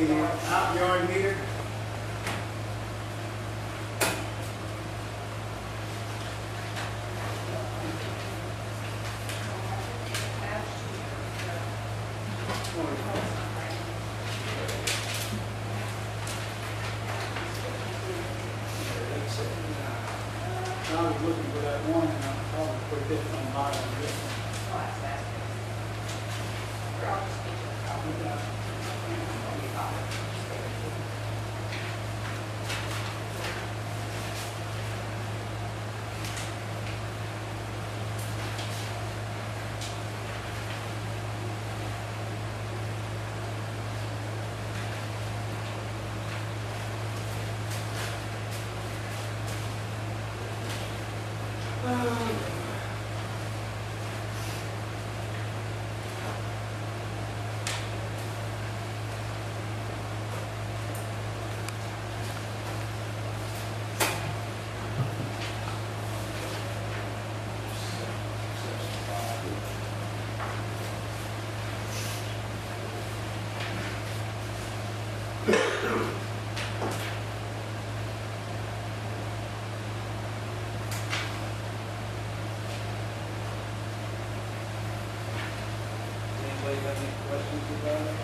the out yard meter. I was looking for that one, and I probably put this on higher than this one. Anybody got any questions about it?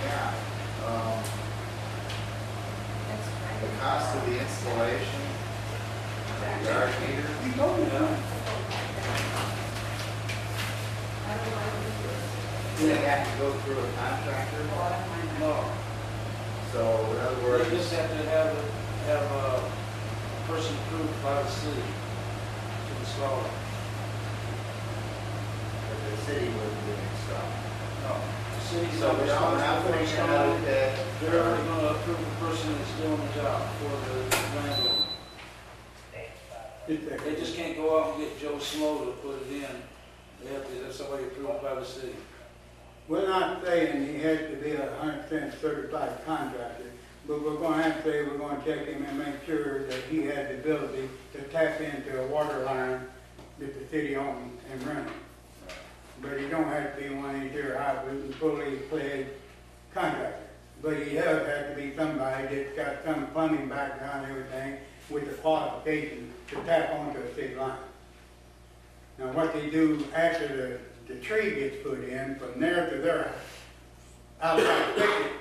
Yeah. The cost of the installation, the yard meter, You told me that. do they have to go through a contractor? No. So in other They just words, have to have a person approved by the city to install it. the city wouldn't do it, so. No. The city's So not we're not responsible for thinking out installing it. that. They're already gonna approve the person that's doing the job for the landowner. They just can't go out and get Joe Smo to put it in. They have to have somebody approved by the city. We're not saying he has to be a 100% certified contractor, but we're going to have to say we're going to check him and make sure that he has the ability to tap into a water line that the city owns and runs. But he don't have to be one of these here hybrid and fully fledged contractor. But he does have to be somebody that's got some plumbing background and everything with the qualifications to tap onto a city line. Now what they do after the tree gets put in, from there to their outside spigot,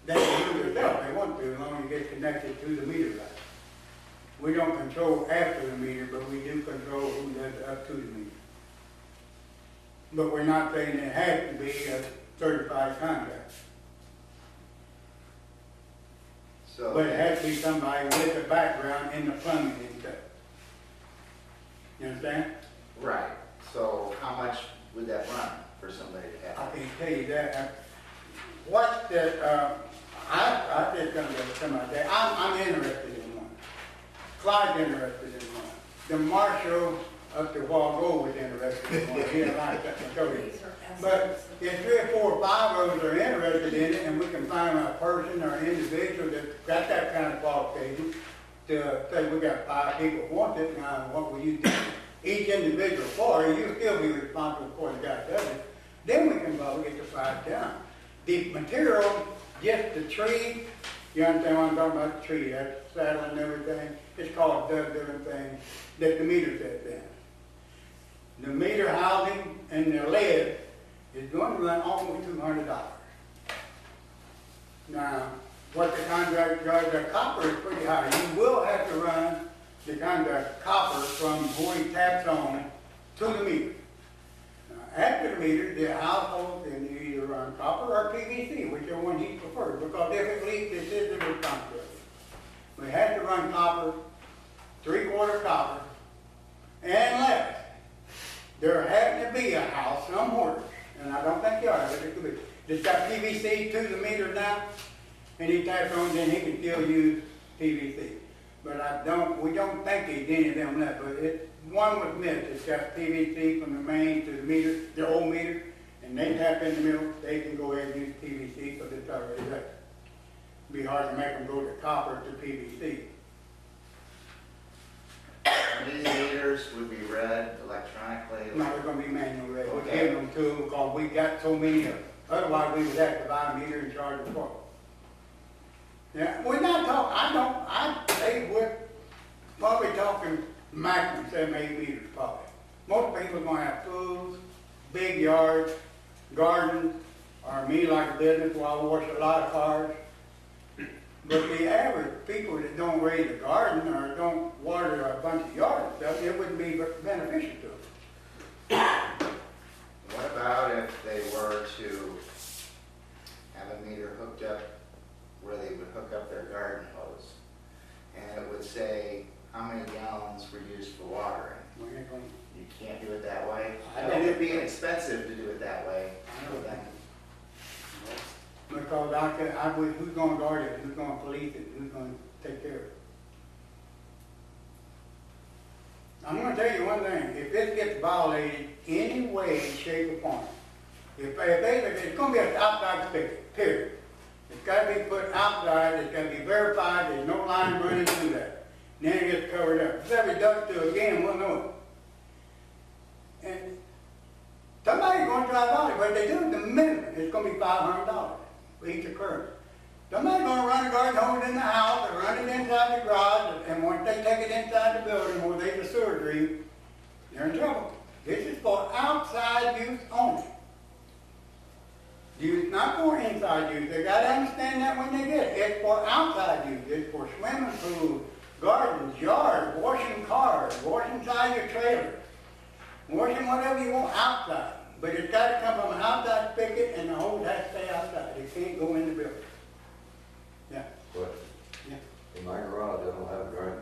they can do it themselves if they want to, as long as you get connected to the meter line. We don't control after the meter, but we do control who does up to the meter. But we're not saying it has to be a certified contractor. But it So, has to be somebody with a background in the plumbing and stuff. You understand? right, so how much would that run for somebody to I have? can tell you that. What the, I just gonna get some of that. I'm interested in one. Clyde's interested in one. The marshal up to Walgo was interested in one. He had a lot of stuff to show you. But if 3 or 4 or 5 of us are interested in it, and we can find a person or an individual that's got that kind of qualification to say we got 5 people who want it, now what will you do? Each individual for it, you'll still be responsible for the guy that does it. Then we can probably get the price down. The material, just the tree, you understand what I'm talking about, the tree, that saddle and everything, it's called different things that the meter sets in. The meter housing and the lead is going to run almost $200. Now, what the contract does, the copper is pretty high. You will have to run the contract copper from where he taps on to the meter. Now, after the meter, the household can either run copper or PVC, whichever one he prefers, because if it leaks, it's his responsibility. We have to run copper, 3/4 copper, and less. There happened to be a house somewhere, and I don't think you are, but it could be, that's got PVC to the meter now, and he taps on, then he can still use PVC. But we don't think there's any of them left, but one was missed. It's got PVC from the main to the meter, the old meter, and they tap in the middle, they can go ahead and use PVC because it's already there. It'd be hard to make them go to copper to PVC. And these meters would be read electronically? No, they're gonna be manual read. We Okay. give them to them because we got so many of them. Otherwise, we would have to buy a meter and charge it for it. Yeah, we're not talking, they would probably talking maximum 7, 8 meters probably. Most people are gonna have pools, big yards, gardens, or me like a business where I wash a lot of cars. But the average people that don't raise a garden or don't water a bunch of yard stuff, it wouldn't be beneficial to them. What about if they were to have a meter hooked up where they would hook up their garden hose? And it would say how many gallons were used for watering. We ain't gonna- You can't do it that way? I It don't- would be expensive to do it that way. I know that. Then Because who's gonna guard it, who's gonna police it, who's gonna take care of it? I'm gonna tell you one thing, if this gets violated any way, shape, or form, it's gonna be an outside spigot, period. It's gotta be put outside, it's gotta be verified, there's no line running through that. Then it gets covered up. If it does to again, we'll know it. And somebody's gonna try to violate, but if they do, the minimum, it's gonna be $500 for each occurrence. Somebody's gonna run a garden hose in the house, or run it inside the garage, and once they take it inside the building where there's a sewer drain, they're in trouble. This is for outside use only. Use, not for inside use. They gotta understand that when they get it. It's for outside use. It's for swimming pools, gardens, yards, washing cars, washing inside your trailer, washing whatever you want outside. But it's gotta come from an outside spigot, and the hose has to stay outside. It can't go in the building. Yeah. Question. Yeah. In my garage, I don't have a drain.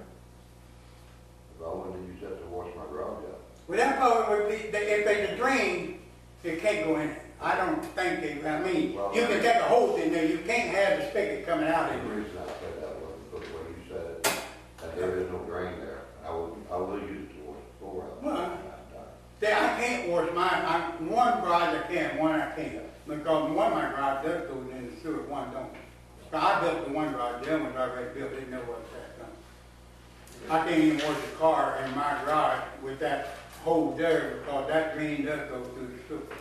If I wanted to use that to wash my garage out. Well, that probably would be, if there's a drain, it can't go in it. I don't think they, I mean, Well, you can take a hose in there, you can't have the spigot coming out The in there. reason I said that was because when you said that there is no drain there, I will use it to wash the floor out. Well, see, I can't wash mine, one garage I can, one I can't. Because one of my garage does go in the sewer, one don't. So I built the one garage, the other one's already built, didn't know what that done. I can't even wash the car in my garage with that hose there because that drain does go through the sewer.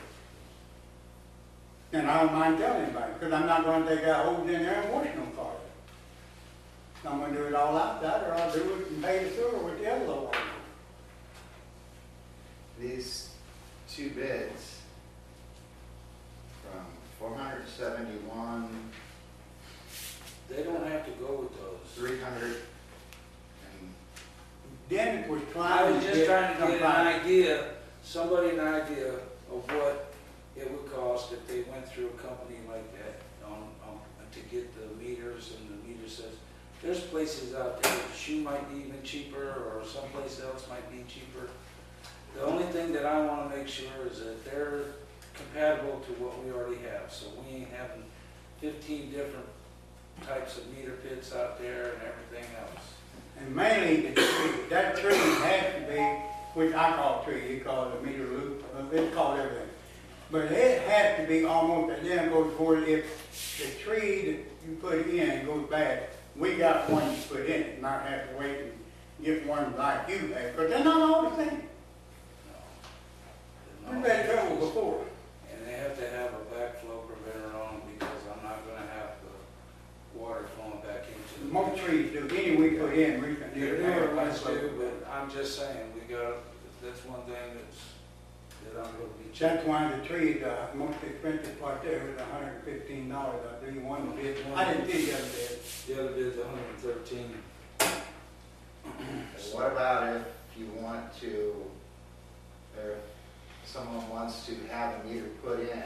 And I don't mind telling anybody, because I'm not gonna take that hose in there and wash no car. I'm gonna do it all outside, or I'll do it and pay the sewer with the other little one. these two bids from 471, They don't have to go with those. 300, and Dennis was I trying was to just get trying to get somebody. an idea of what it would cost if they went through a company like that to get the meters, and the meter says, there's places out there, Shoe might be even cheaper, or someplace else might be cheaper. The only thing that I wanna make sure is that they're compatible to what we already have, so we ain't having 15 different types of meter pits out there and everything else. And mainly the tree, that tree has to be, which I call tree, you call it a meter loop, it's called everything. But it has to be almost, and then it goes forward, if the tree that you put in goes bad, we got one you put in it, not have to wait and get one like you have, because they're not all the same. No. We've had trouble before. And they have to have a backflow preventer on them, because I'm not gonna have the water flowing back into the. Most trees do, any we put in recently. The newer ones do, but I'm just saying, that's one thing that I'm gonna be checking. That's one of the trees, most expensive part there was $115, I do one bid, I didn't see the other bid. The other bid's 113. what about if you want to, or if someone wants to have a meter put in,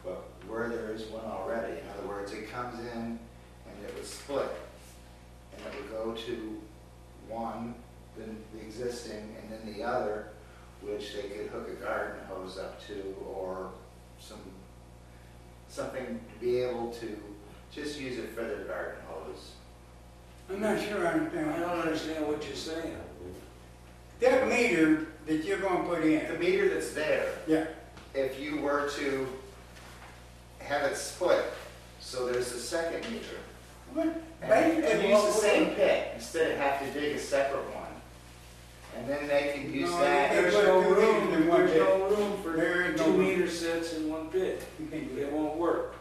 but where there is one already? In other words, it comes in and it was split, and it would go to one, then the existing, and then the other, which they could hook a garden hose up to, or something to be able to just use it for their garden hose. I'm not sure I understand. I don't understand what you're saying. That meter that you're gonna put The in, meter that's there, yeah, if you were to have it split, so there's a second meter, what, and basically. use what the we- same pit instead of have to dig a separate one. And then they can use No, that. they There's put no two meters in room, one there's pit. no room for There is no two room. meter sets in one pit. it, you can't do It that. won't work.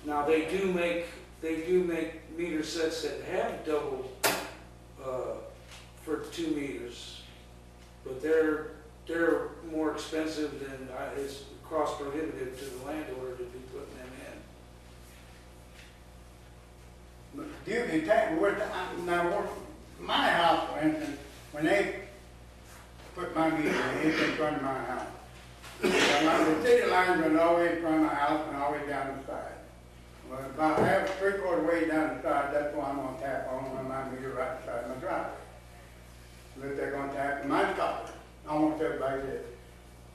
Now, they do make meter sets that have double, for 2 meters, but they're more expensive than, it's cost prohibitive to the landowner to be putting them in. But you can take, now, my house, for instance, when they put my meter in, it's in front of my house. The city lines are always in front of my house and always down the side. Well, about half, 3/4 way down the side, that's why I'm gonna tap on my meter right beside my driveway. But they're gonna tap, mine's copper. I want everybody to,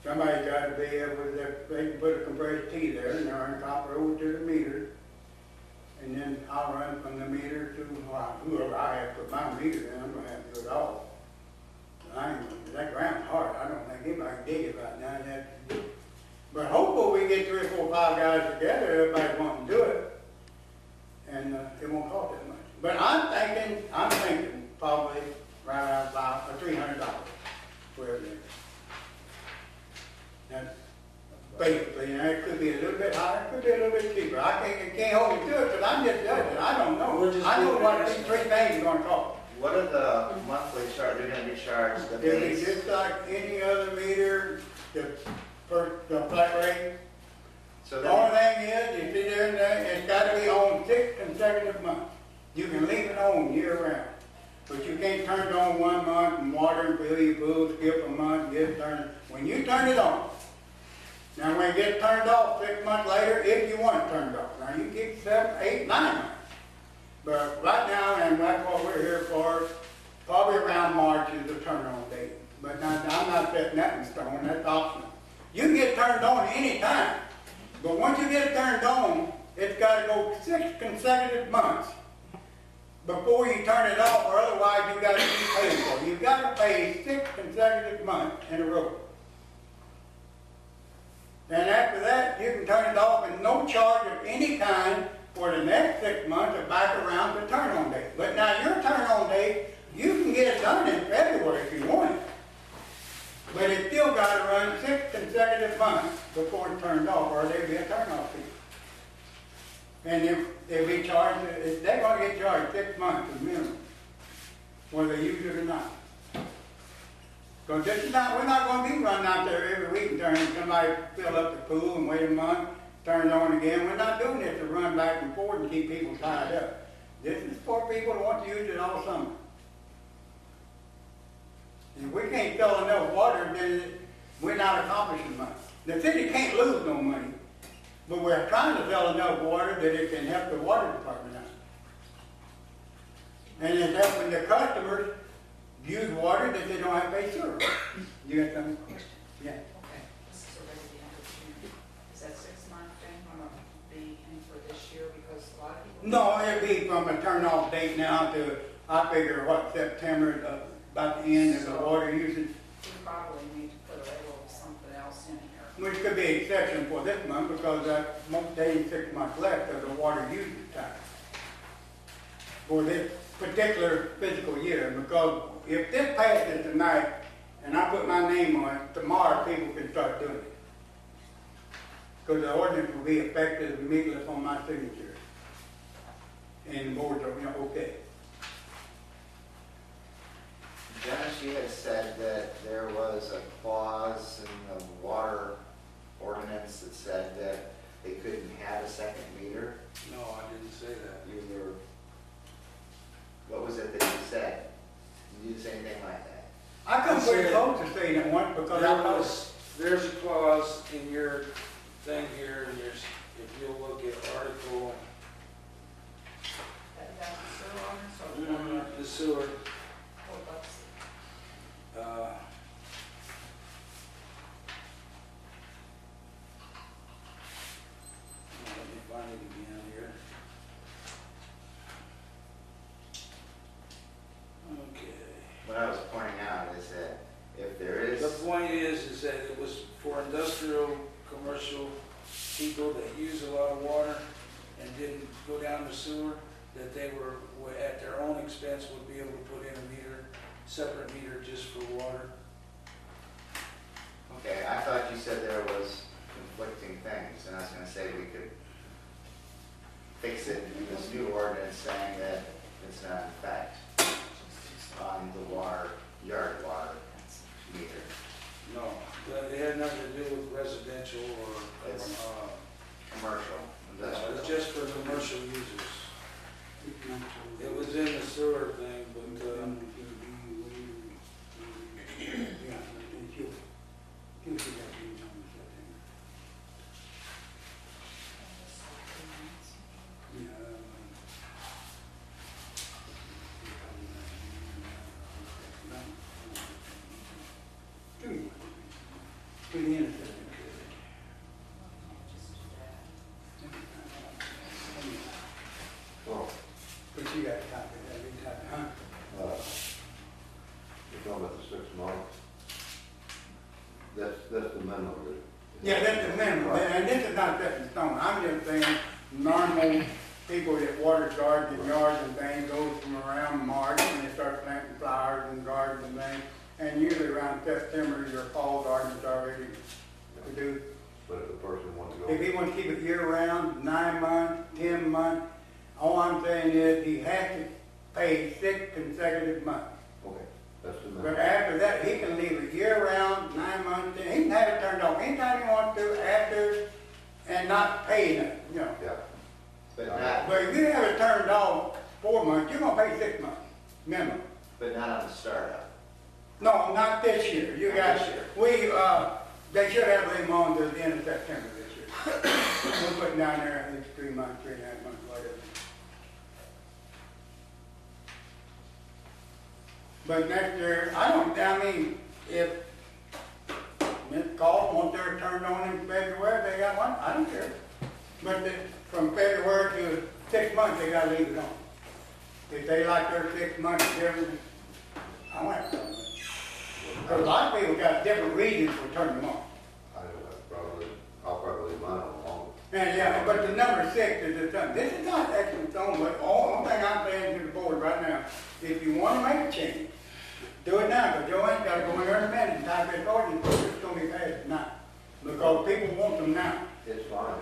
somebody got to be able to, they can put a compressed T there and run copper over to the meter. And then I'll run from the meter to whoever I have to put my meter in, I'm gonna have to do it all. That ground's hard, I don't think anybody can dig it right now. But hopefully we get 3 or 4 or 5 guys together, everybody wanting to do it. And it won't cost that much. But I'm thinking probably right around $300 for everything. That's basically, and it could be a little bit higher, it could be a little bit cheaper. I can't hold you to it because I'm just judging, I don't know. We're just I know doing what an these 3 things are gonna cost. What are the monthly charge, they're gonna be charged, the It'll be base? just like any other meter, the flat rate. So The only then, thing is, you sit there and it's gotta be on 6 consecutive months. You can leave it on year round. But you can't turn it on 1 month and water and fill your pool, skip a month, get it turned. When you turn it on, now when it gets turned off 6 months later, if you want it turned off. Now you keep 7, 8, 9 months. But right now, and that's what we're here for, probably around March is the turn on date. But now, I'm not setting that in stone, that's optional. You can get turned on any time. But once you get it turned on, it's gotta go 6 consecutive months before you turn it off, or otherwise you gotta keep paying for it. You've gotta pay 6 consecutive months in a row. And after that, you can turn it off and no charge of any kind for the next 6 months or back around the turn on date. But now your turn on date, you can get it done in February if you want it. But it's still gotta run 6 consecutive months before it's turned off, or there'll be a turn off fee. And if they'll be charged, they're gonna get charged 6 months as minimum, whether they use it or not. Because this is not, we're not gonna be running out there every week and turning, somebody fill up the pool and wait a month, turn it on again. We're not doing this to run back and forth and keep people tied up. This is for people who want to use it all summer. If we can't fill enough water, then we're not accomplishing much. The city can't lose no money, but we're trying to fill enough water that it can help the water department out. And it's helping the customers use water that they don't have to pay sewer. You got something? Question. Yeah. Okay, this is already the end of June. Is that 6-month thing gonna be in for this year? Because a lot of people. No, it'd be from a turn off date now to, I figure, September, about the end of the water usage, We probably need to put a little something else in here. which could be an exception for this month because most days 6 months left of the water usage time for this particular fiscal year. Because if this passes tonight and I put my name on it, tomorrow people can start doing it. Because the ordinance will be effective immediately upon my signature. And the boards are, okay. Dennis, you had said that there was a clause in the water ordinance that said that they couldn't have a second meter. No, I didn't say that. You were, what was it that you said? You didn't say anything like that. I come pretty close to saying it once because I was. There's a clause in your thing here, and there's, if you'll look at article, That's the sewer ordinance or the sewer, what about let me find it again here. Okay. What I was pointing out is that if there is, The point is that it was for industrial, commercial people that use a lot of water and didn't go down the sewer, that they were at their own expense would be able to put in a meter, separate meter just for water. okay, I thought you said there was conflicting things. In other not in effect on the water, yard water meter. No, it had nothing to do with residential or, It's- no, Commercial, industrial. it's just for commercial users. It was in the sewer thing, but, To the end. So, But you got a copy of that, you got it, huh? you're talking about the 6 months? That's the minimum. Yeah, that's the minimum, and this is not set in stone, I'm just saying, normal people that water gardens and yards and things, goes from around March, and they start planting flowers and gardens and things, and usually around September, your fall gardens are ready to do. But if the person wants to go. If he wants to keep it year-round, 9 months, 10 months, all I'm saying is he has to pay 6 consecutive months. Okay, that's the But minimum. after that, he can leave it year-round, 9 months, and he can have it turned off anytime he wants to after, and not pay nothing, you know. Yeah. But not, But if you have it turned off 4 months, you're gonna pay 6 months, minimum. but not on the startup. No, not this year, you Not got, this year. they should have them on to the end of September this year. We're putting down there, I think, 3 months, 3.5 months, whatever. But next year, I mean, if Ms. Call wants theirs turned on in February, they got one, I don't care. But from February to 6 months, they gotta leave it on. If they like their 6 months, different, I don't have a problem with it. Because a lot of people got different reasons for turning them on. I'll probably leave mine on longer. And yeah, but the number 6 is the thing. This is not extra stone, but only thing I'm saying to the board right now, if you want to make a change, do it now, but Joe ain't got to go in there in a minute and type this ordinance, because it's going to be passed tonight. Because people want them now. It's fine.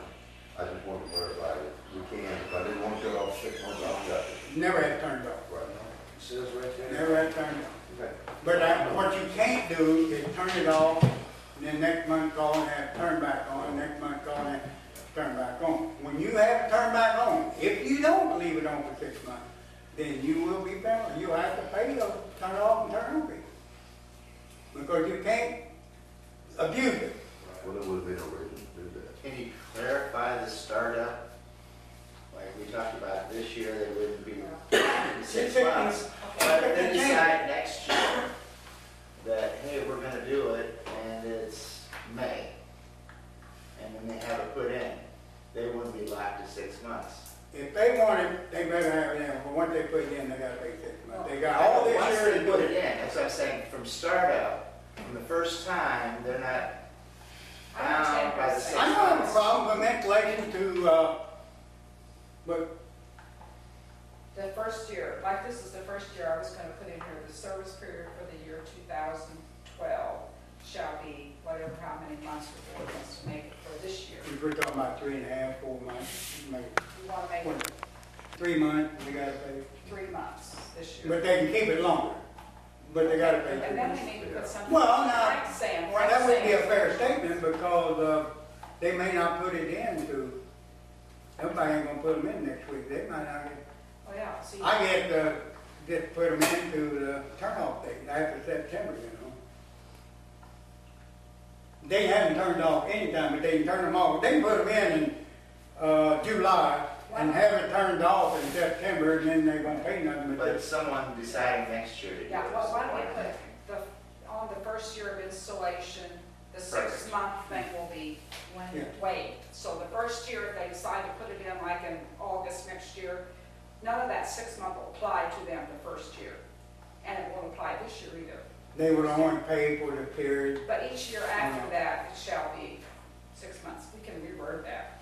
I just want to clarify that we can, if I didn't want to shut off 6 months, I'll shut it. Never had it turned off. Right. it says right there. Never had it turned off. Okay. But what you can't do is turn it off, and then next month call and have it turned back on, next month call and have it turned back on. When you have it turned back on, if you don't leave it on for 6 months, then you will be penalized. You'll have to pay to turn it off and turn it on. Because you can't abuse it. Well, there would have been a reason to do that. Can you clarify the startup? Like we talked about this year, they wouldn't be 6 months. But if they decide next year that, hey, we're gonna do it, and it's May, and then they have it put in, they wouldn't be locked to 6 months. If they want it, they better have it in, but once they put it in, they gotta pay 6 months. They got all this Once year they to do put it it. in, that's what I'm saying, from startup, from the first time, they're not I understand bound by the what 6 you're I months. don't have a problem with ventilation to, but The first year, like this is the first year I was gonna put in here, the service period for the year 2012 shall be whatever, how many months before it wants to make it for this year. if we're talking about 3.5, 4 months, maybe You wanna make it 3 months, we gotta pay. 3 months this year. But they can keep it longer, but they gotta pay 3 And then months. we need to put something. Well, now, Frank's saying, well, that wouldn't be a Frank's fair statement because, they may not put it in to, everybody ain't gonna put them in next week, they might not get. Oh, yeah, see. I get, just put them into the turn-off date after September, you know. They haven't turned off anytime, but they can turn them off. They can put them in July and have it turned off in September, and then they won't pay nothing, but But someone deciding next year to do Yeah, this. well, why don't we put on the first year of installation, the Perfect. 6-month thing will be Yeah. waived. So the first year, if they decide to put it in like in August next year, none of that 6-month will apply to them the first year. And it won't apply this year either. they would only pay for the period. But each year after that, it shall be 6 months. We can reword that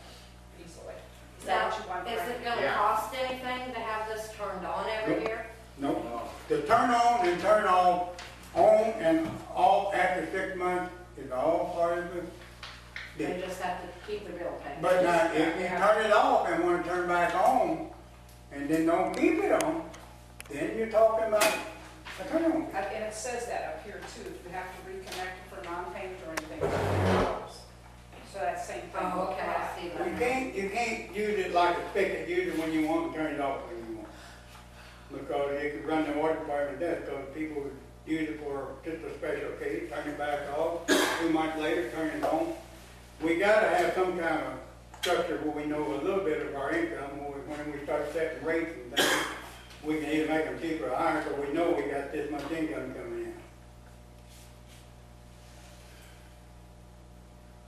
easily. Is that what you want? Is Frank? it gonna Yeah. cost anything to have this turned on every year? Nope. No. The turn on and turn off, on and off after 6 months is all part of the They deal. just have to keep the bill paid. But now, if you turn it off and want to turn back on, and then don't keep it on, then you're talking about a turn-on fee. And it says that up here too, if you have to reconnect it for non-payment or anything, it's $50. So that same thing. Oh, okay, I see that. You can't use it like a spigot, use it when you want and turn it off when you want. Because it could run the water department desk, because people would use it for just a special case, turn it back off, 2 months later, turn it on. We gotta have some kind of structure where we know a little bit of our income, when we start setting rates and things, we can either make them cheaper or higher, so we know we got this much income coming in.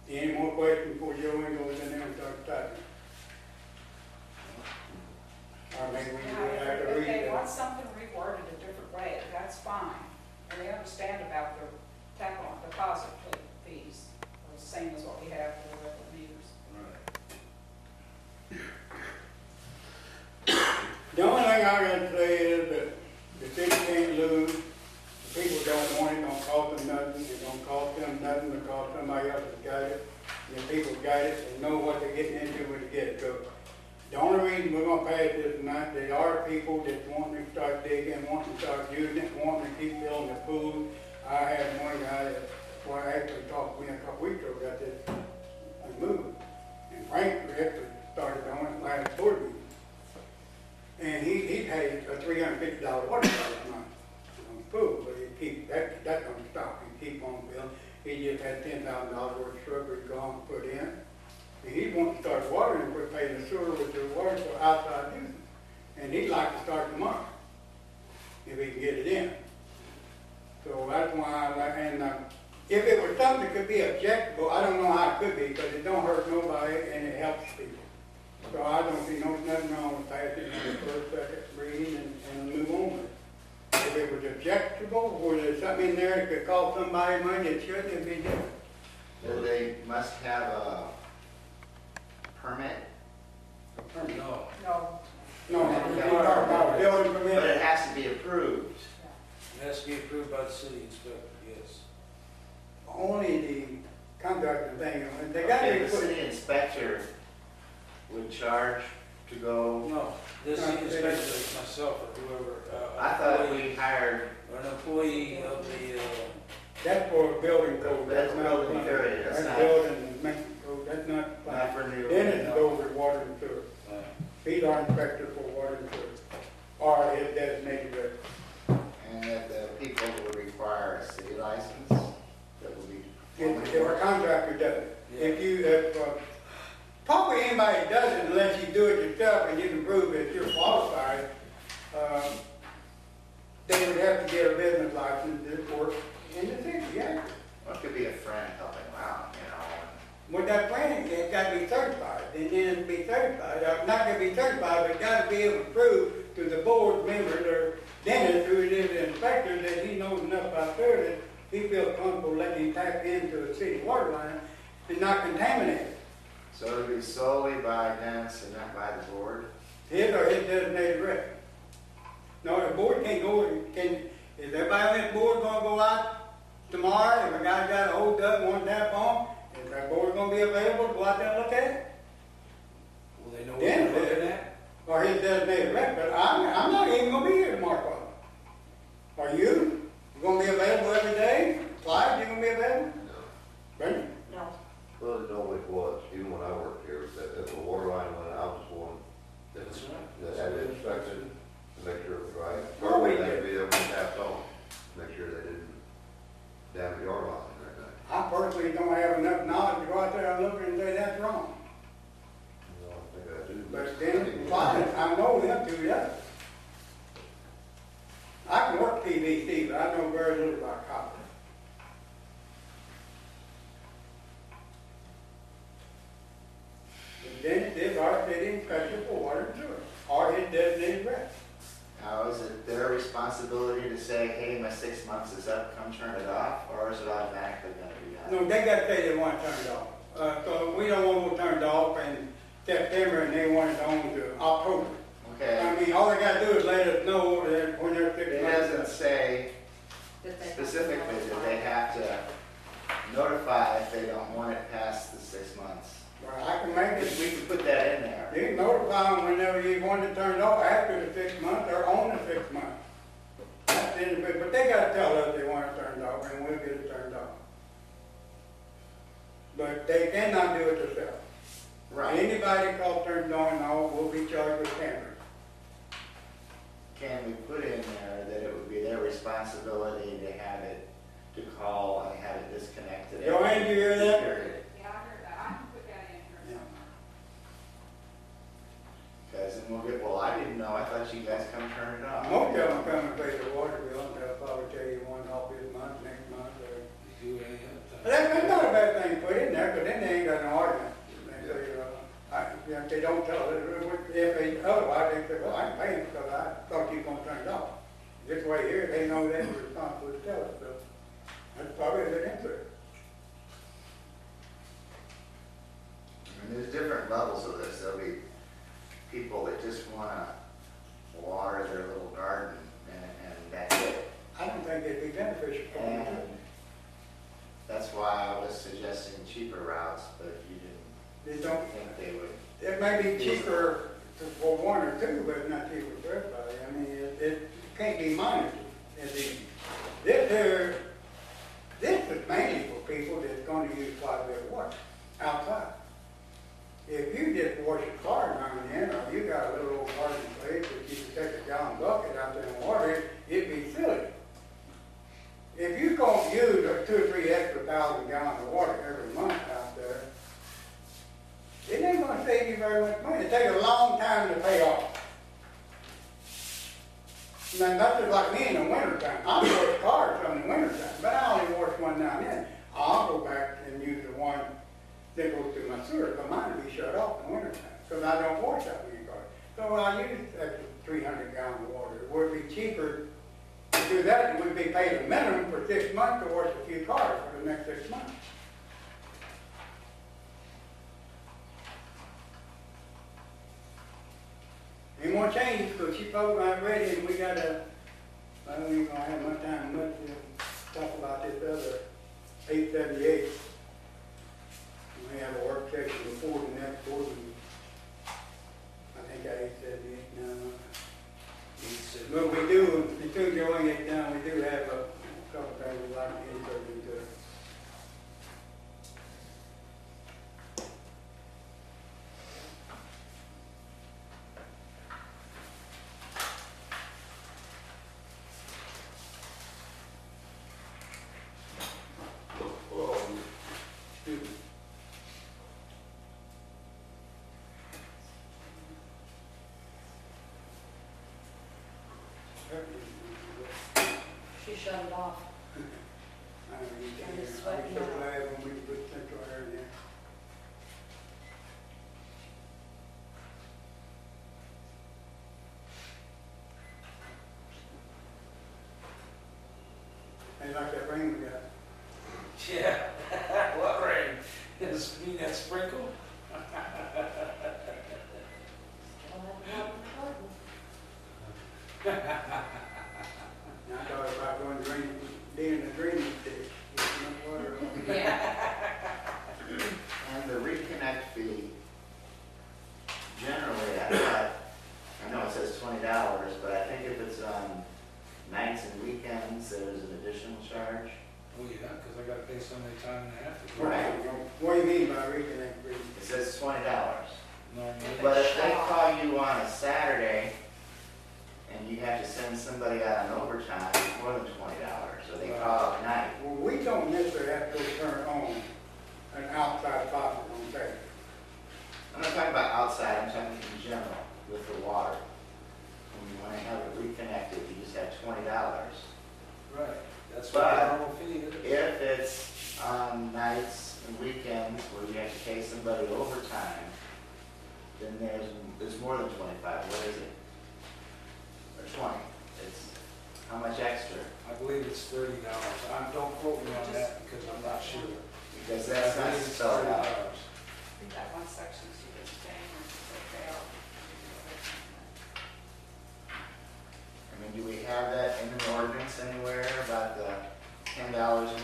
Any more questions before Joe goes in there and starts typing? Or maybe we Yeah, can have to if read they that. want something reworded a different way, that's fine. And they understand about the tap-on deposit fees, the same as what we have for the regular meters. The only thing I gotta say is that the city can't lose. The people don't want it, don't cost them nothing, it don't cost them nothing because somebody else has got it. And the people got it and know what they're getting into when they get it. So the only reason we're gonna pass this tonight, there are people that want to start digging, want to start using it, want to keep filling the pool. I had one guy that, well, I actually talked to me a couple weeks ago about this, moved. And Frank actually started on it last board meeting. And he paid a $350 water bill a month on the pool, but that don't stop, he keep on billing. He just had $10,000 worth of sugar he's gone to put in. And he wants to start watering and quit paying the sewer with the water for outside users. And he'd like to start tomorrow, if he can get it in. So that's why if it was something that could be objectable, I don't know how it could be, because it don't hurt nobody and it helps people. So I don't see nothing wrong with passing it on the first, second reading and move on with it. If it was objectable, or there's something in there that could cost somebody money, it shouldn't be different. Well, they must have a permit, No, No, No, we're talking about a building but permit. it has to be approved. it has to be approved by the city inspector, yes. Only the contractor thing, they got Okay, to the put. city inspector would charge to go, No, the city inspector is myself or whoever. I thought we hired, Or an employee of the, That's for a building code, that's That's not. building period, that's not- building and maintenance code, that's not. not for new. Dennis is over water and sewer. He's our inspector for water and sewer, or his designated rep. And that the people would require a city license that would be. If a contractor does it. If probably anybody does it unless you do it yourself and you can prove that you're qualified, they would have to get a business license to work in the city, yeah. Well, it could be a friend helping out, you know. With that plan, it's gotta be certified, and then it's be certified, not gonna be certified, but it's gotta be able to prove to the board members or Dennis, who is the inspector, that he knows enough about sewer that he feels comfortable letting him tap into a city water line and not contaminate it. So it would be solely by Dennis and not by the board? His or his designated rep. No, the board can't go, is everybody on this board gonna go out tomorrow, if a guy's got a hold up, one tap on, is that board gonna be available to go out there and look at it? will they know what they're looking at? Or his designated rep, but I'm not even gonna be here tomorrow. Are you? You gonna be available every day? Clyde, you gonna be available? Brendan? No. Well, it always was, even when I worked here, that if the water line went out, I was one That's right. that had it inspected to make sure it was right. Oh, we Or did. they'd be able to tap on, make sure they didn't damage our line or anything. I personally don't have enough knowledge to go out there and look and say that's wrong. You know, I think I do. But then, Clyde, I know them two, yeah. I can work PVC, but I know very little about copper. And Dennis is our city inspector for water and sewer, or his designated rep. Now, is it their responsibility to say, hey, my 6 months is up, come turn it off? Or is it automatically gonna be done? No, they gotta say they want to turn it off. So we don't want to turn it off in September and they want it on to October. Okay, I mean, all they gotta do is let us know that when they're 6 it months doesn't up. say That they have to specifically that they notify. have to notify if they don't want it past the 6 months. Well, I can make If it, we could put that in there. you can notify them whenever you want it turned off, after the 6 months or on the 6 months. That's the end of it, but they gotta tell us they want it turned off, and we'll get it turned off. But they cannot do it themselves. Right. Anybody called turned on and off will be charged with tampering. Can we put in there that it would be their responsibility to have it, to call and have it disconnected? Joanne, you hear that? Period. Yeah, I heard that, I can put that in here Yeah. somewhere. Because then we'll get, well, I didn't know, I thought you guys come turn it off. Most of them come and pay the water bill, and they'll probably tell you one off this month, next month, or. You do any other But that's not a bad thing to put in there, because then they ain't got no argument. They say, you know, they don't tell it, if they, otherwise they say, well, I can pay it because I thought you were gonna turn it off. This way here, they know they're responsible to tell us, so that's probably a good answer. And there's different levels of this. There'll be people that just wanna water their little garden and that's it. I don't think it'd be beneficial for them. And that's why I was suggesting cheaper routes, but you They didn't don't, think they would. it may be cheaper for one or two, but not cheaper for everybody. I mean, it can't be monitored. This is mainly for people that's gonna use quite a bit of water outside. If you just wash your car now and then, or you got a little old garden place that you can take a gallon bucket out there and water it, it'd be silly. If you're gonna use 2 or 3 extra 1,000 gallons of water every month out there, it ain't gonna save you very much money. It takes a long time to pay off. Now, that's just like me in the wintertime. I wash cars some in the wintertime, but I only wash one now and then. I'll go back and use the one that goes through my sewer, because mine will be shut off in the wintertime, because I don't wash that many cars. So I use extra 300 gallons of water. It would be cheaper to do that. It would be paid a minimum for 6 months to wash a few cars for the next 6 months. Ain't more change, because she probably not ready, and we gotta, I don't even gonna have much time much to talk about this other 878. We have a work session before the next board meeting. I think I 878 now. But we do, until Joanne gets done, we do have a couple things we'd like to insert into it. Excuse me. She shut it off. I don't need to And hear. it's I'm sweating so out. glad when we put central air in there. Hey, like that rain we got. Yeah, what rain? Does it mean that sprinkle? Don't have to water the garden. And I thought about going drain, being a drainage ditch, with no water on it. Yeah. And the reconnect fee, generally, I know it says $20, but I think if it's on nights and weekends, there's an additional charge. Oh, yeah, because I gotta pay somebody time and a half to. Right. What do you mean by reconnect fee? It says $20. Normally. But if they call you on a Saturday and you have to send somebody out on overtime, it's more than $20. So they call at night. Well, we don't necessarily have to go turn on an outside faucet on Saturday. I'm not talking about outside, I'm talking in general with the water. When you want to have it reconnected, you just have $20. Right, that's what the normal fee is. If it's on nights and weekends where you have to pay somebody overtime, then there's more than 25. What is it? Or 20? It's how much extra? I believe it's $30. Don't quote me on that because I'm not sure. Because that's I not believe it's spelled out. $30. I think that one section she was saying, okay, I mean, do we have that in the ordinance anywhere about the $10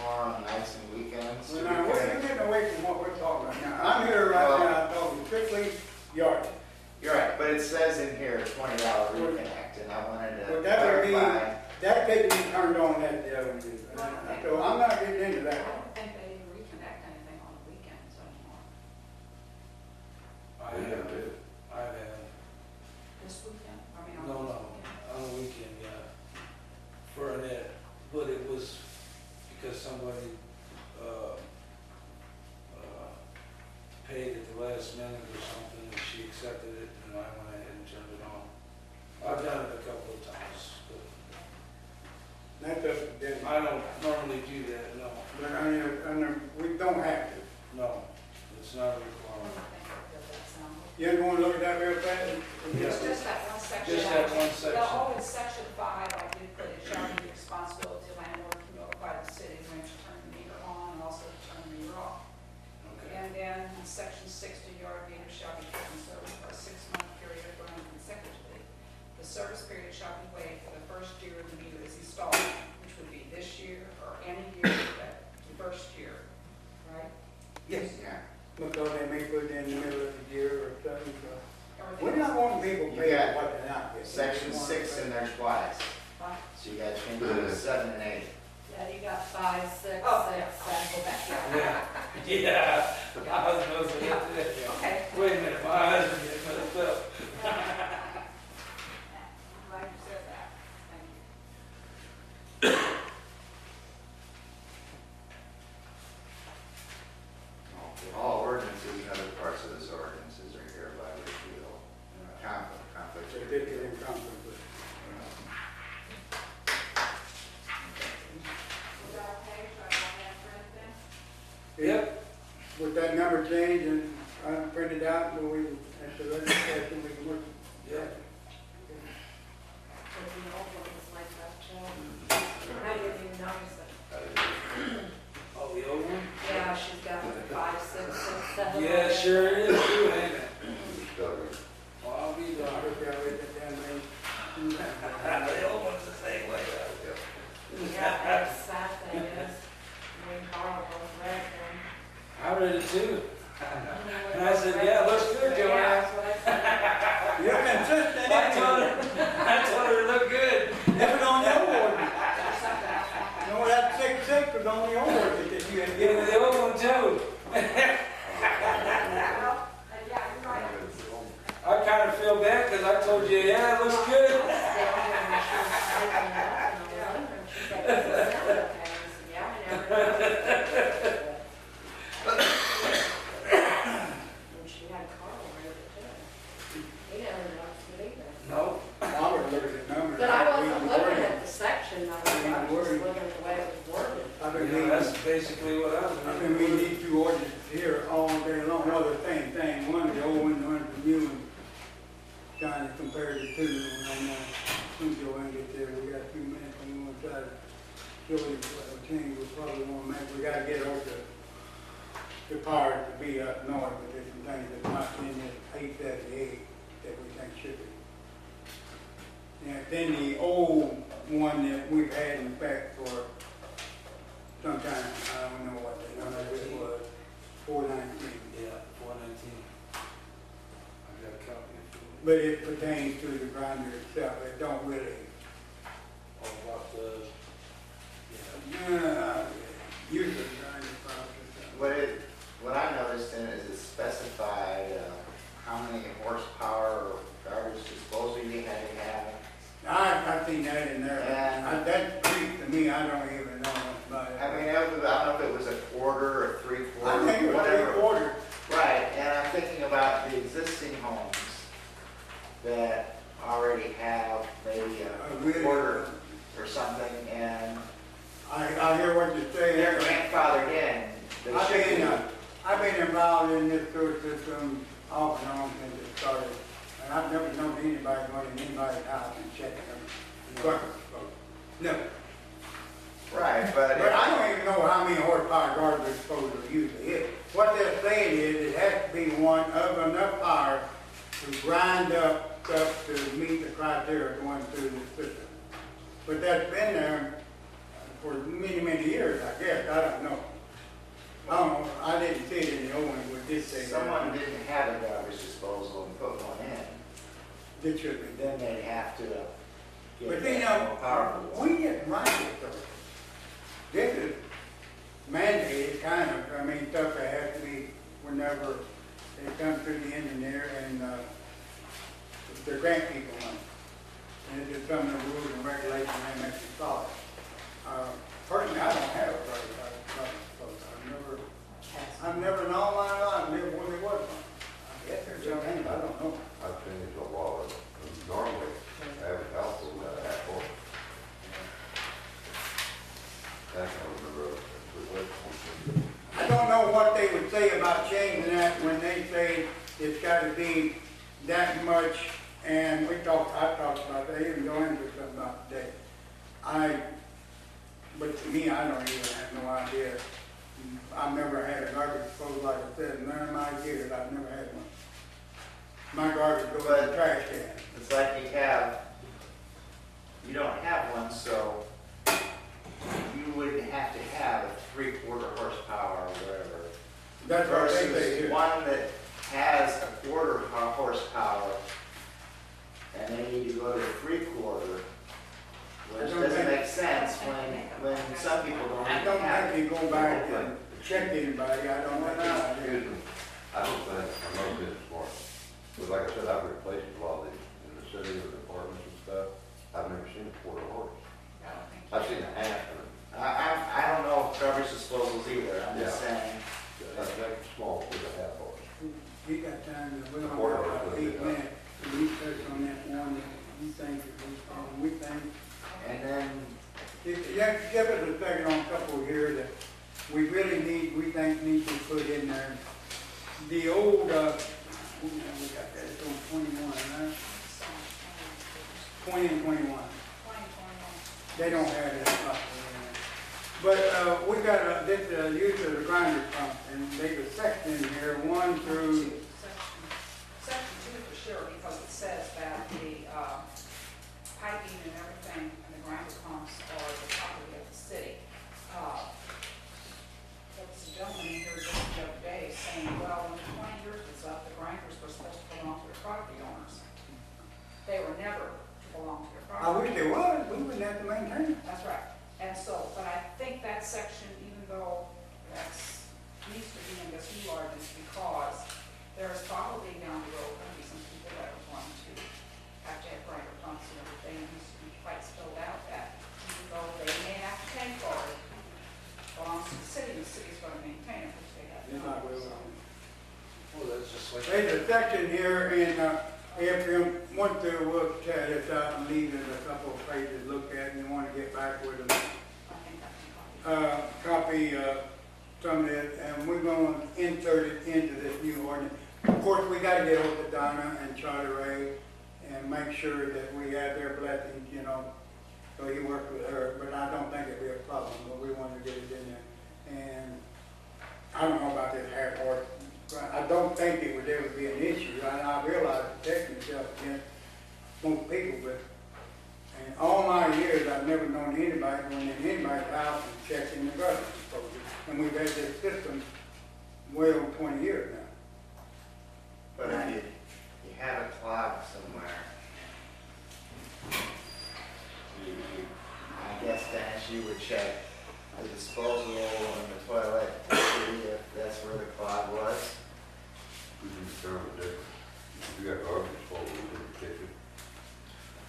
more on nights and weekends? Well, now, we're getting away from what we're talking about now. I'm here right now last minute or something, and she accepted it, and I went ahead and turned it on. I've done it a couple of times, but That's up to them. I don't normally do that, no. But I mean, we don't have to. No, it's not a I requirement. don't think it does that sound. You ever want to look at that real fast? It's just that one section. Just that one section. Oh, in section 5, I did put it shall be the responsibility of landlord to notify the city when to turn the meter on and also to turn the meter off. Okay. And then in section 60, yard meter shall be put in service for a 6-month period running consecutively. The service period shall be waived for the first year the meter is installed, which would be this year or any year that the first year, right? Yes. Yeah. Because they may put it in the middle of the year or something, so. Everything We're not else- wanting people You paying got what they're not getting. Section 6 in there twice, Huh? so you gotta change it to 7 and 8. Yeah, you got 5, 6, Oh, 6, yeah, go back, yeah. Yeah, yeah, I was supposed to get that. Okay. Wait a minute, my eyes are getting messed up. I'm glad you said that. Thank you. All ordinances and other parts of this ordinances are hereby repealed. Conflict. Certificate in conflict with. Was that okay? Should I go ahead for anything? Yep. With that number change and print it out, and we, at the registration, we can look. Yeah. But the old one was like that, too. I didn't even notice it. Oh, the old one? Yeah, she's got 5, 6, 7. Yeah, it sure is, too, ain't it? Stubborn. Well, I'll be I darned. hope y'all read that down there. The old one's the same way. Yeah, the sad thing is, we borrowed those red ones. I read it too. And I said, yeah, it looks good, Yeah, Joanne. that's what I said. You're consistent, I told ain't her it looked good. you? Never on the old ordinance. No, that 6 was on the old ordinance that you had Yeah, given. the old one too. Well, yeah, you're right. I kind of feel bad because I told you, yeah, it looks good. No. I would look at the numbers. But I wasn't looking at the section, I was just looking at the way it was worded. I've You been know, reading, that's basically what I was I've been reading reading. these 2 ordinances here all day long, well, the same thing, one the old one, one the new one. Trying to compare the 2, and I know, soon Joanne gets there, we got a few minutes, and we want to try to show you what change we probably want to make, we gotta get over the power to be up north, but there's some things that's not in this 878 that we think should be. And then the old one that we've had in effect for some time, I don't know what the number it was, 419. Yeah, 419. I got a copy of it. But it pertains to the grinder itself, it don't really, All about the, yeah. usually grinder process. What I noticed in it is it specified how many horsepower or garbage disposal you had to have. I've seen that in there, And- that's Greek to me, I don't even know much about it. I mean, I don't know if it was a quarter or 3/4, I think it was whatever. 3/4. Right, and I'm thinking about the existing homes that already have maybe a quarter or something, and I hear what you're saying. they're grandfathered in. They should be. I've been involved in this sewer system off and on since it started, and I've never known anybody going in anybody's house and checking them. But, no. Right, but. But I don't even know how many horsepower garbage disposal usually is. What they're saying is it has to be one of enough power to grind up stuff to meet the criteria going through the system. But that's been there for many, many years, I guess, I don't know. I don't know, I didn't see it in the old one, but this thing. Someone didn't have a garbage disposal and put one in, It should be. then they'd have to But get you that know, more powerful. we didn't write it though. This is mandated, kind of, I mean, stuff that has to be, whenever it comes through the engineer and, the grant people money. And it's just some of the rules and regulations they make you follow. Personally, I don't have a garbage disposal. I've never in all my life lived where there was one. don't know what they would say about changing that when they say it's gotta be that much, and I talked about that, even going into something about that. But to me, I don't even have no idea. I've never had a garbage disposal, like I said, in none of my years, I've never had one. My garbage goes in the trash can. It's like you don't have one, so you wouldn't have to have a 3/4 horsepower or whatever. That's what they say Versus here. one that has a 1/4 horsepower, and they need to go to 3/4, which I don't doesn't think- make sense when some people don't I even don't have think it. you go back and check anybody, I don't think Excuse you me, I don't think, I'm not being smart, but like I said, I've replaced a lot of these in the city with apartments and stuff. I've never seen a 1/4 horse. I don't think. I've seen a half, and I don't know garbage disposals either, I'm just Yeah. saying. that's small with a half horse. You got time to, we don't Quarter have hour, about it'll be 8 done. minutes, and you touch on that one that you think is wrong, we think. And then, You have to give us a second on a couple here that we really need, we think need to be put in there. The old, we got that, it's on 21, right? 20 and 21. They don't have that properly in there. But, we got, this, use of the grinder pump, and there's a section in here, 1 through, Section 2 for sure, because it says that the piping and everything and the grinder pumps are the property of the city. There was a gentleman in here just the other day saying, well, when the 20 years was up, the grinders were supposed to belong to the property owners. They were never to belong to the I property. wish they was, we wouldn't have to maintain it. That's right. And so, but I think that section, even though that's, needs to be in this new ordinance, because there's probably down the road, going to be some people that are going to have grinder pumps and everything, it needs to be quite spelled out that even though they may have to pay for it, belongs to the city's going to maintain it, which they have to. Yeah, I will. So, Well, that's just like. There's a section here in, if you want to, we'll tear this out and leave it a couple of pages to look at, and you want to get back with them. I think that's Copy, some of it, and we're going to insert it into this new ordinance. Of course, we got to get hold of Donna and Charlie Ray and make sure that we have their blessings, you know, so you work with her, but I don't think it'd be a problem, but we want to get it in there. And I don't know about this half horse, I don't think it would ever be an issue, and I realize protecting yourself against most people, but in all my years, I've never known anybody going in anybody's house and checking the garbage disposal. And we've had this system well over 20 years now. but if you have a clog somewhere, I guess, Dennis, you would check the disposal and the toilet to see if that's where the clog was. We can determine the difference. If you got garbage disposal in your kitchen,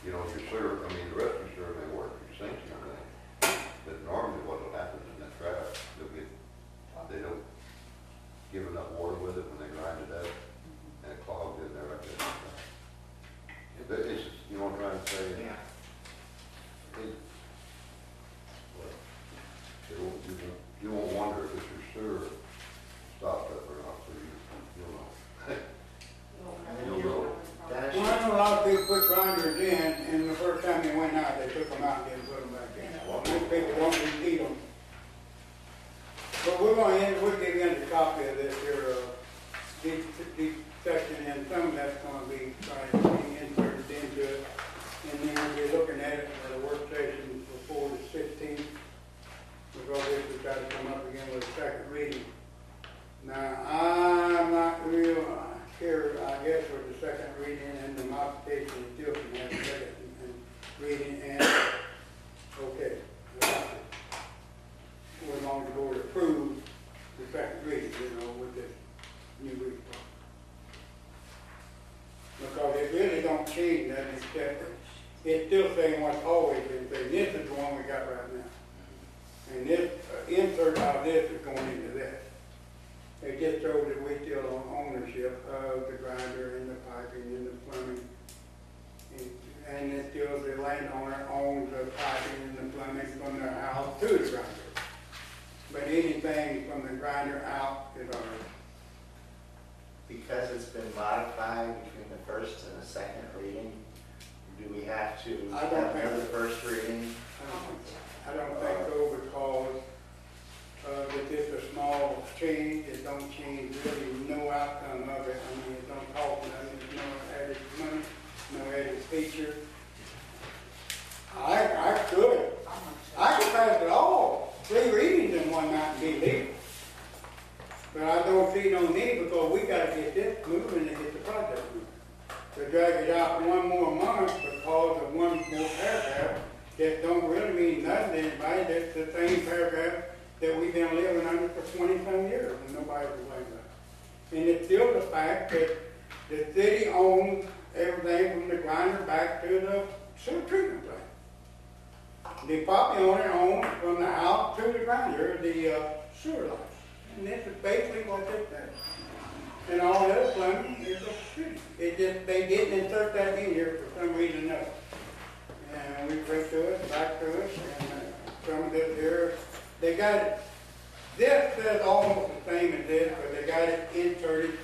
you know, your sewer, I mean, the rest of your sewer may work, your sinks and everything. But normally what will happen in that trash, they don't give enough water with it when they grind it up, and it clogs in there like that. It's just, you know what I'm trying to say? Yeah. You won't wonder if it's your sewer stopped up or not, so you'll know. You'll know. Dennis, Well, I know a lot of people put grinders in, and the first time they went out, they took them out and didn't put them back in. Most people don't repeat them. But we're going to, we'll give you a copy of this here, this section, and some of that's going to be trying to be inserted into it. And then we'll be looking at it at a work session before the 16th. Because this has got to come up again with a second reading. Now, I'm not real sure, I guess, with the second reading and the modification still can have a second reading and, okay, we're going to board approve the second reading, you know, with this new reading. Because it really don't change nothing except it's still saying what's always been saying. This is the one we got right now. And this, insert of this is going into this. It just shows that we still own ownership of the grinder and the piping and the plumbing. And it still, the landowner owns the piping and the plumbing from their house to the grinder. but anything from the grinder out is all right. Because it's been modified between the first and the second reading, do we have to I have don't think another so. first reading? I don't think so, because with this a small change, it don't change really no outcome of it. I mean, it don't cost nothing, there's no added money, no added feature. I could pass it all, 3 readings in one night and be legal. But I don't see no need, because we gotta get this moving and get the project moving. To drag it out one more month because of one more paragraph that don't really mean nothing to anybody, that's the same paragraph that we've been living under for 20-some years, and nobody complains about it. And it's still the fact that the city owns everything from the grinder back to the sewer treatment plant. The property owner owns from the house to the grinder, the sewer lines. And this is basically what this does. And all the other plumbing is a city. It just, they didn't insert that in here for some reason or another. And we went through it, back through it, and some of this here, they got it, this says almost the same as this, but they got it inserted.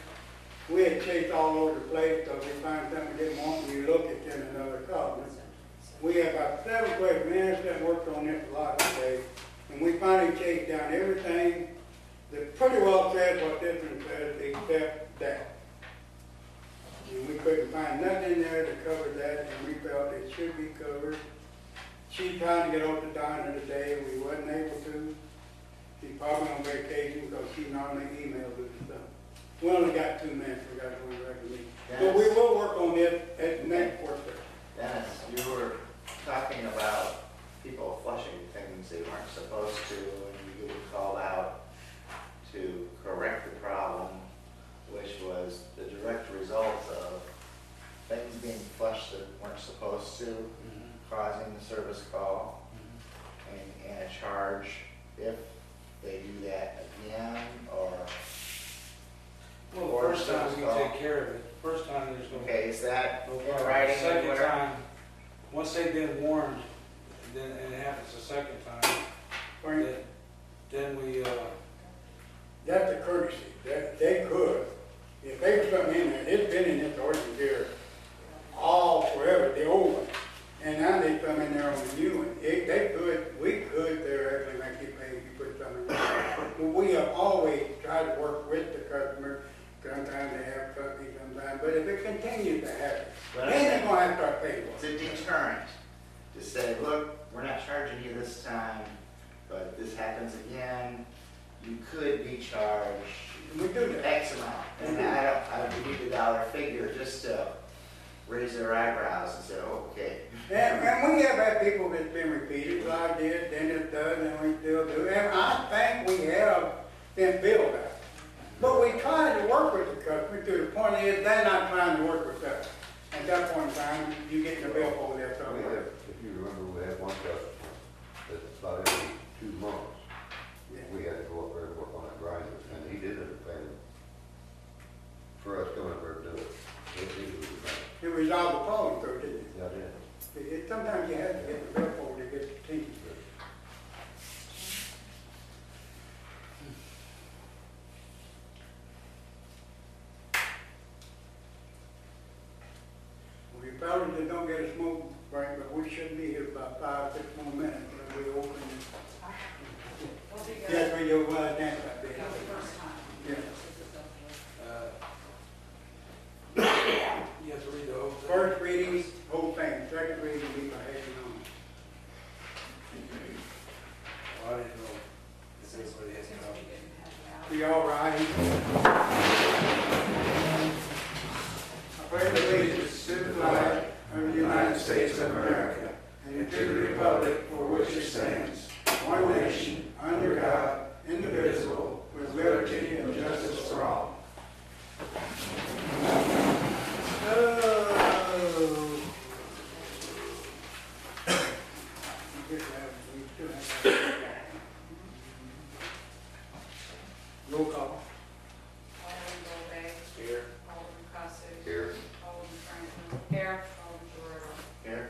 We had chased all over the place, because we find something we didn't want, we look at it in another column. We have about 7 great men that worked on this a lot today, and we finally chased down everything that pretty well says what this one says, except that. And we couldn't find nothing there to cover that, and we felt it should be covered. She tried to get over to Donna today, and we wasn't able to. She's probably on vacation, because she normally emails us and stuff. We only got 2 minutes, we got one recommendation. But we will work on this at the next work session. Dennis, you were talking about people flushing things they weren't supposed to, and you getting called out to correct the problem, which was the direct result of things being flushed that weren't supposed to, causing the service call, and a charge if they do that again, or... Well, or the first time service we call. take care of it, first time there's no. Okay, is that No in problem. writing Second anywhere? time, once they've been warned, then, and it happens a second time, Frank, then we, that's a courtesy, that they could, if they put something in there, it's been in this ordinance here all forever, the old one. And now they come in there on the new one. They could, we could theoretically make you pay if you put something in there. But we have always tried to work with the customer. Sometimes they have company, sometimes, but if it continues to happen, Well, then they're gonna have to start paying It's for it. a deterrent to say, look, we're not charging you this time, but if this happens again, you could be charged We do that. X amount. And I would need the dollar figure just to raise their eyebrows and say, oh, okay. And we have had people that's been repeated, like this, then it does, and we still do. And I think we have been billed that. But we try to work with the customer to the point is they're not trying to work with us. At that point in time, you get the bill over there We somewhere. have, if you remember, we had one customer that about every 2 months, we had to go up there and work on that grinder, and he did it, and for us going up there to do it, it was a thing. It resolved the problem, though, didn't it? Yeah, it did. Sometimes you have to get the bill over to get the team. We probably don't get a smoke break, but we should be here about 5, 6 more minutes, and we open it. We'll be good. That's where you'll dance like That's that. the first time. Yeah. you have to read the whole thing. First reading, whole thing. Second reading, we by heading on. I didn't know if everybody has Since a we copy. didn't have it out. Be all right. I pledge allegiance to the flag of the United States of America and to the republic for which it stands, one nation, under God, indivisible, with liberty and justice for all. Roll call. Alderman Dolce, Here. Alderman Costello. Here. Alderman Franklin. Here. Alderman Guerrero. Here?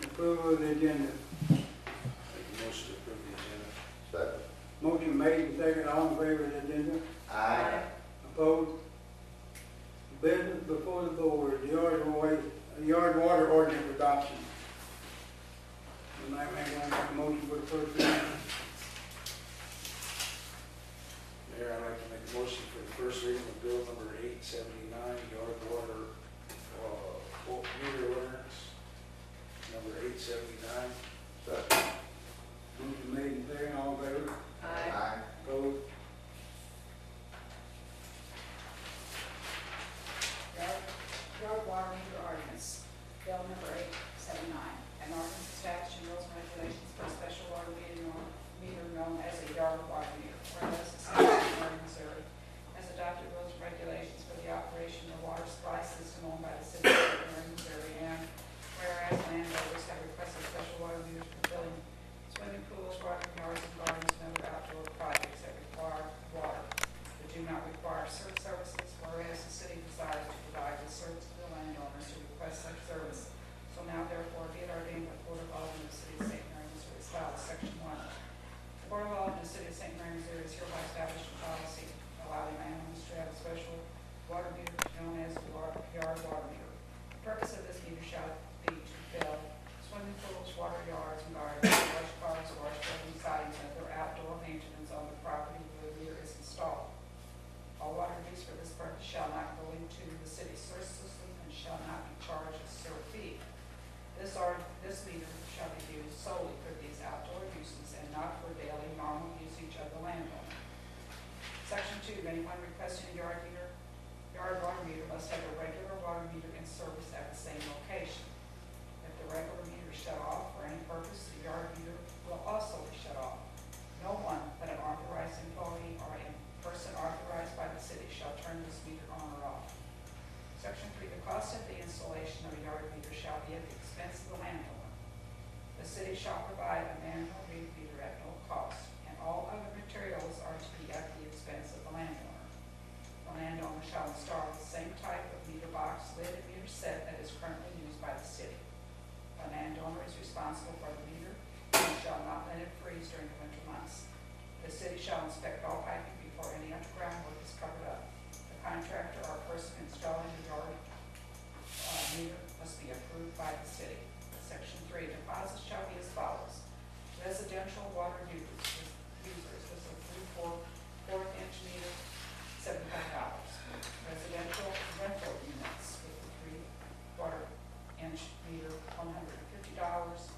Approval of the agenda. Make a motion to approve the agenda. second, all in favor of the agenda? Aye. Opposed? Business before the board, yard water ordinance adoption. You might make a motion for the first reading. Mayor, I'd like to make a motion for the first reading of bill number 879, yard water, meter ordinance, number 879. Second. Motion made and second, all in favor? Aye. Opposed? Yard water meter ordinance, bill number 879, an ordinance establishing rules and regulations for a special water meter known as a yard water meter, whereas the state of Mary, Missouri has adopted rules and regulations for the operation of the water supply system owned by the city of Mary, Missouri, and whereas landowners have requested special water meters for filling swimming pools, rocking yards, and gardens, and other outdoor projects that require water, but do not require certain services, whereas the city desires to provide this service to the landowners who request such service. So now therefore be it ordained by the Board of Aldermen of the City of St. Mary, Missouri, as follows. Section 1. The Board of Aldermen of the City of St. Mary, Missouri is hereby established a policy allowing landowners to have a special water meter known as the yard water meter. The purpose of this meter shall be to fill swimming pools, water yards, and gardens, wash cars, wash building sidings, and other outdoor maintenance on the property where the meter is installed. All water used for this purpose shall not go into the city's sewer system and shall not be charged a sewer fee. This meter shall be used solely for these outdoor uses and not for daily normal usage of the landowner. Section 2, anyone requesting a yard water meter must have a regular water meter in service at the same location. If the regular meter is shut off for any purpose, the yard meter will also be shut off. No one but an authorized employee or a person authorized by the city shall turn this meter on or off. Section 3, the cost of the installation of a yard meter shall be at the expense of the landowner. The city shall provide a manual read meter at no cost, and all other materials are to be at the expense of the landowner. The landowner shall install the same type of meter box, lid, and meter set that is currently used by the city. The landowner is responsible for the meter and shall not let it freeze during the winter months. The city shall inspect all piping before any underground work is covered up. The contractor or person installing the yard meter must be approved by the city. Section 3, deposits shall be as follows. Residential water users, this is a 3/4 inch meter, $75. Residential rental units with a 3/4 inch meter, $150.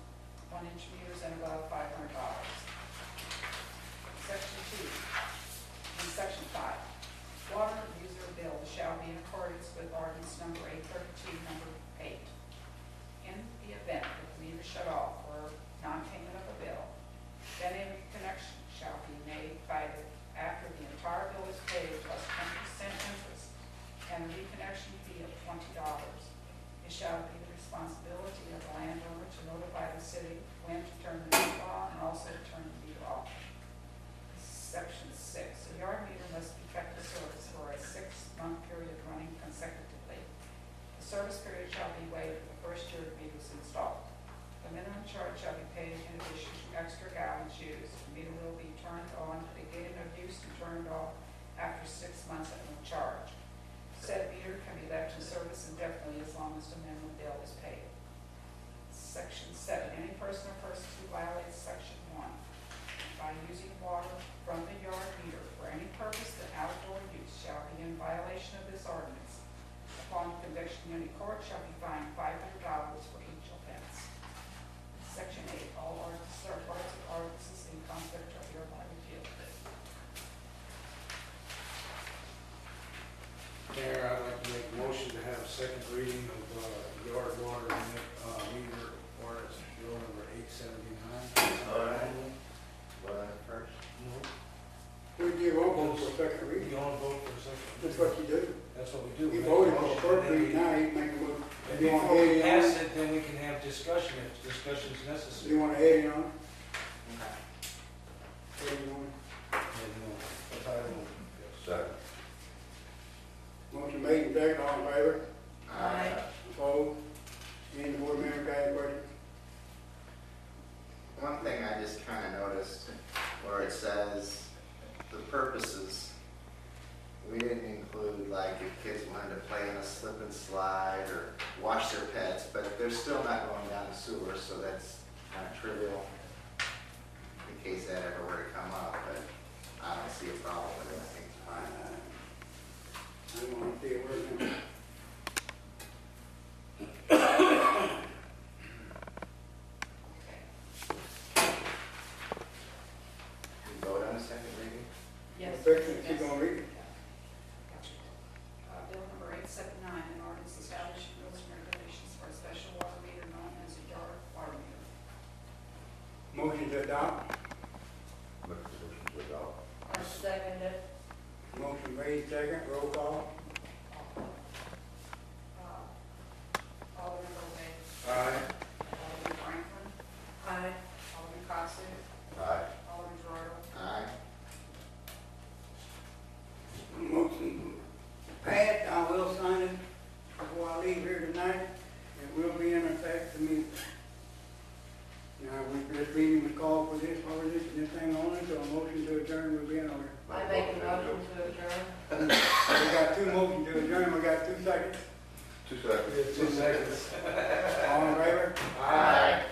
1 inch meters and above, $500. Section 5, water user bills shall be in accordance with ordinance number 832, number 8. In the event that the meter shut off or non-payment of a bill, then a reconnection shall be made after the entire bill is paid plus 10% interest and a reconnection fee of $20. It shall be the responsibility of the landowner to notify the city when to turn the meter on and also to turn the meter off. Section 6, a yard meter must be kept in service for a 6-month period running consecutively. The service period shall be waived if the first year the meter is installed. The minimum charge shall be paid in addition to extra gallons used. The meter will be turned on at the beginning of use and turned off after 6 months at no charge. Said meter can be left in service indefinitely as long as the minimum bill is paid. Section 7, any person or persons who violates Section 1 by using water from the yard meter for any purpose than outdoor use shall be in violation of this ordinance. Upon conviction, any court shall be fined $500 for each offense. Section 8, all ordinances or parts of ordinances in conflict are hereby repealed. Mayor, I'd like to make a motion to have second reading of yard water meter ordinance bill number 879. All right. First. We do roll call for second You reading. want to vote for a second? That's what you do. That's what we do. You Make a voted for motion, first and then reading, now you make a move. And You want to before we add it pass on? it, then we can have discussion if discussion is necessary. You want to add it on? Okay. Add it on. That's how I vote. Yes. Second. Motion made and second, all in favor? Aye. Opposed? Any board member got any questions? One thing I just kind of noticed where it says the purposes, we didn't include like if kids wanted to play in a slip and slide or wash their pets, but they're still not going down the sewer, so that's kind of trivial in case that ever were to come up, but I don't see a problem with it, I think it's fine. I don't want to see it working. We vote on a second reading? Yes. She gonna read it? Bill number 879, an ordinance establishing rules and regulations for a special water meter known as a yard water meter. Motion to adopt. Make a motion to adopt. I second it. Motion made, second, roll call. Alderman Robey. Aye. Alderman Franklin. Aye. Alderman Costu. Aye. Alderman Gerardo. Aye. Motion passed, I will sign it before I leave here tonight. It will be in effect to me. Now, this meeting was called for this, or this thing on it, so a motion to adjourn will be in order. I make a motion to adjourn. We got two motions to adjourn, we got 2 seconds. 2 seconds. 2 seconds. All in favor? Aye.